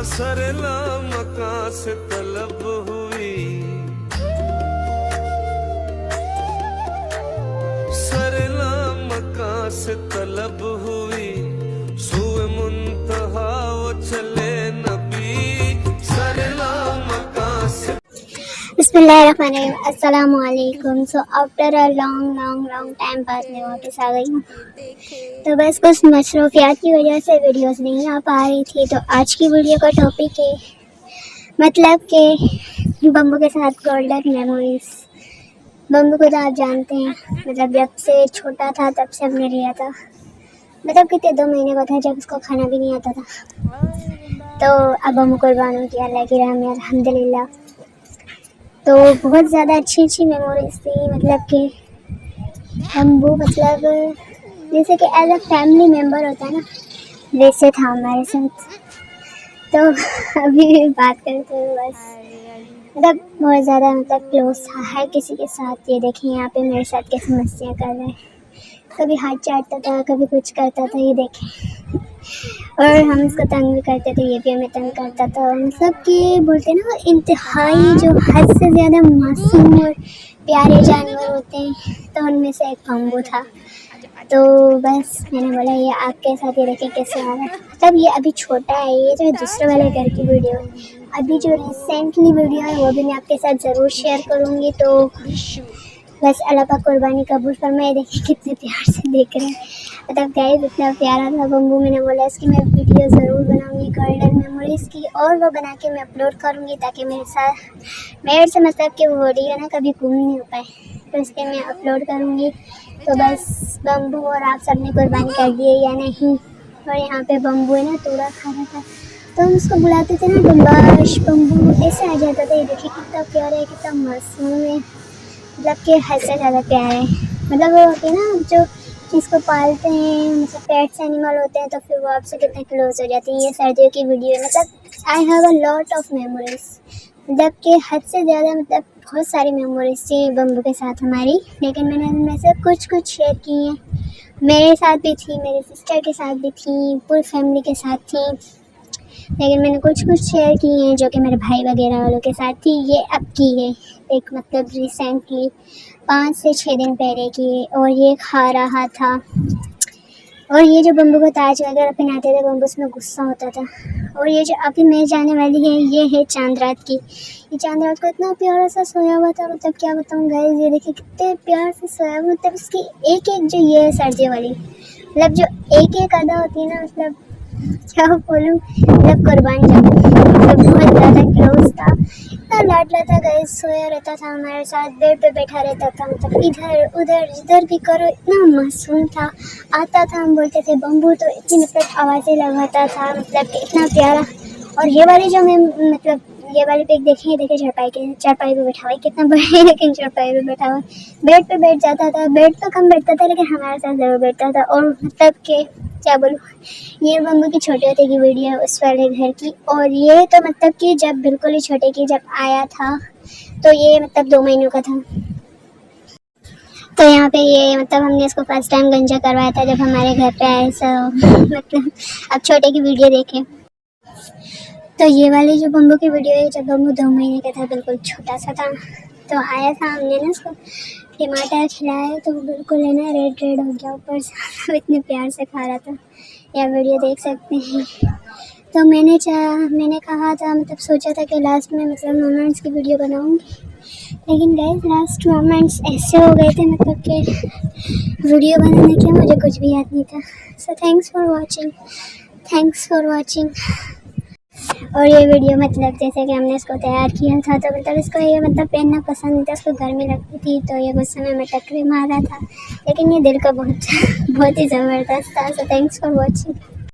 सरला मका से तलब हुई, सरला मका से तलब हुई, सुए मुंतहा वो चले नबी, सरला मका से। बिस्मिल्लाहिर्रहमानिर्रहीम, अस्सलाम वालेकुम। So after a long time बाद मैं वापस आ गई हूँ। तो बस कुछ मसरूफियात की वजह से वीडियोस नहीं आ पा रही थी। तो आज की वीडियो का टॉपिक है मतलब कि बम्बू के साथ गोल्डन मेमोरीज। बम्बू को तो आप जानते हैं, मतलब जब से छोटा था तब से हमने लिया था। मतलब कितने 2 महीने का था जब उसको खाना भी नहीं आता था। तो अब बम्बू कुर्बान हो गया, अल्लाह की रहम है, अल्हम्दुलिल्लाह। तो बहुत ज़्यादा अच्छी मेमोरीज थी। मतलब कि बम्बू मतलब जैसे कि एज अ फैमिली मेम्बर होता है ना, वैसे था हमारे साथ। तो अभी भी बात करते हैं बस, मतलब बहुत ज़्यादा मतलब क्लोज था हर किसी के साथ। ये देखें यहाँ पे मेरे साथ कैसे मस्तियाँ कर रहे हैं, कभी हाथ चाटता था, कभी कुछ करता था, ये देखें। और हम इसको तंग भी करते थे, ये भी हमें तंग करता था। मतलब कि बोलते ना इंतहाई जो हद से ज़्यादा मासूम और प्यारे जानवर होते हैं, तो उनमें से एक बम्बू था। तो बस मैंने बोला ये आपके साथ ये देखें कैसे आ रहा है। तब ये अभी छोटा है, ये जो दूसरे वाले घर की वीडियो है। अभी जो रिसेंटली वीडियो है वो भी मैं आपके साथ ज़रूर शेयर करूँगी। तो बस अल्लाह पाक कुर्बानी कबूल फरमाए। देखिए कितने प्यार से देख रहे हैं, मतलब गाइस इतना प्यारा था बम्बू। मैंने बोला इसकी मैं वीडियो ज़रूर बनाऊंगी गोल्डन मेमोरीज़ की, और वो बना के मैं अपलोड करूंगी ताकि मेरे से मतलब कि वो वीडियो ना कभी गुम नहीं हो पाए, तो इसके मैं अपलोड करूंगी। तो बस बम्बू और आप सब ने कुर्बानी कर दी है या नहीं। और यहाँ पे बम्बू है ना तोड़ा खा रहा था, तो हम उसको बुलाते थे ना डम्बाश बम्बू, ऐसे आ जाता था। ये देखिए कितना प्यारा है, कितना मासूम है, मतलब कि हद से ज़्यादा प्यार है। मतलब वो होते हैं ना जो जिसको पालते हैं, मतलब पेट्स एनिमल होते हैं, तो फिर वो आपसे कितने क्लोज हो जाती हैं। ये सर्दियों की वीडियो है। मतलब I have a lot of memories, मतलब कि हद से ज़्यादा, मतलब बहुत सारी मेमोरीज थी बम्बू के साथ हमारी। लेकिन मैंने उनमें से कुछ शेयर की हैं। मेरे साथ भी थी, मेरे सिस्टर के साथ भी थी, पूरी फैमिली के साथ थी। लेकिन मैंने कुछ शेयर की हैं जो कि मेरे भाई वगैरह वालों के साथ थी। ये अब की है एक, मतलब रिसेंटली 5 से 6 दिन पहले की है। और ये खा रहा था। और ये जो बम्बू को ताज वगैरह पहनाते थे, बम्बू उसमें गुस्सा होता था। और ये जो अभी मैं जाने वाली है, ये है चांद रात की। ये चांद रात को इतना प्यारा सा सोया हुआ था, मतलब क्या बताऊँ गाइस। ये देखिए कितने प्यार से सोया हुआ, मतलब इसकी एक जो ये है सर्दियों वाली, मतलब जो एक अदा होती है ना, मतलब क्या बोलूँ, मतलब कुर्बान जाऊँ, मतलब बहुत ज़्यादा क्लोज था, इतना लाडला था गाइस। सोया रहता था हमारे साथ, बेड पे बैठा रहता था, मतलब इधर उधर जिधर भी करो, इतना मासूम था। आता था, हम बोलते थे बम्बू, तो इतनी मतलब आवाज़ें लगाता था, मतलब कि इतना प्यारा। और ये वाली जो मैं मतलब ये वाली पिक देखे चारपाई पे बैठा हुआ है, कितना बड़ा है, लेकिन चारपाई पे बैठा हुआ। बेड पे बैठ जाता था, बेड पे कम बैठता था लेकिन हमारे साथ ज़रूर बैठता था। और मतलब कि क्या बोलूँ, ये बम्बू की छोटे होते की वीडियो है उस वाले घर की। और ये तो मतलब कि जब बिल्कुल ही छोटे की जब आया था, तो ये मतलब 2 महीनों का था। तो यहाँ पे ये मतलब हमने इसको फर्स्ट टाइम गंजा करवाया था जब हमारे घर पे आए। सो मतलब अब छोटे की वीडियो देखें। तो ये वाली जो बम्बू की वीडियो है, जब बम्बू 2 महीने का था, बिल्कुल छोटा सा था, तो आया था। हमने ना उसको टमाटर खिलाया, तो वो बिल्कुल है ना रेड हो गया ऊपर से। इतने प्यार से खा रहा था, यह वीडियो देख सकते हैं। तो मैंने कहा था, मतलब सोचा था कि लास्ट में मतलब मोमेंट्स की वीडियो बनाऊंगी, लेकिन गाइस लास्ट मोमेंट्स ऐसे हो गए थे, मतलब कि वीडियो बनाने के मुझे कुछ भी याद नहीं था। So thanks for watching. और ये वीडियो मतलब जैसे कि हमने इसको तैयार किया था, तो मतलब इसको ये मतलब पहनना पसंद नहीं था, उसको गर्मी लगती थी, तो ये गुस्से में टकरे मार रहा था। लेकिन ये दिल का बहुत बहुत ही ज़बरदस्त था। So thanks for watching.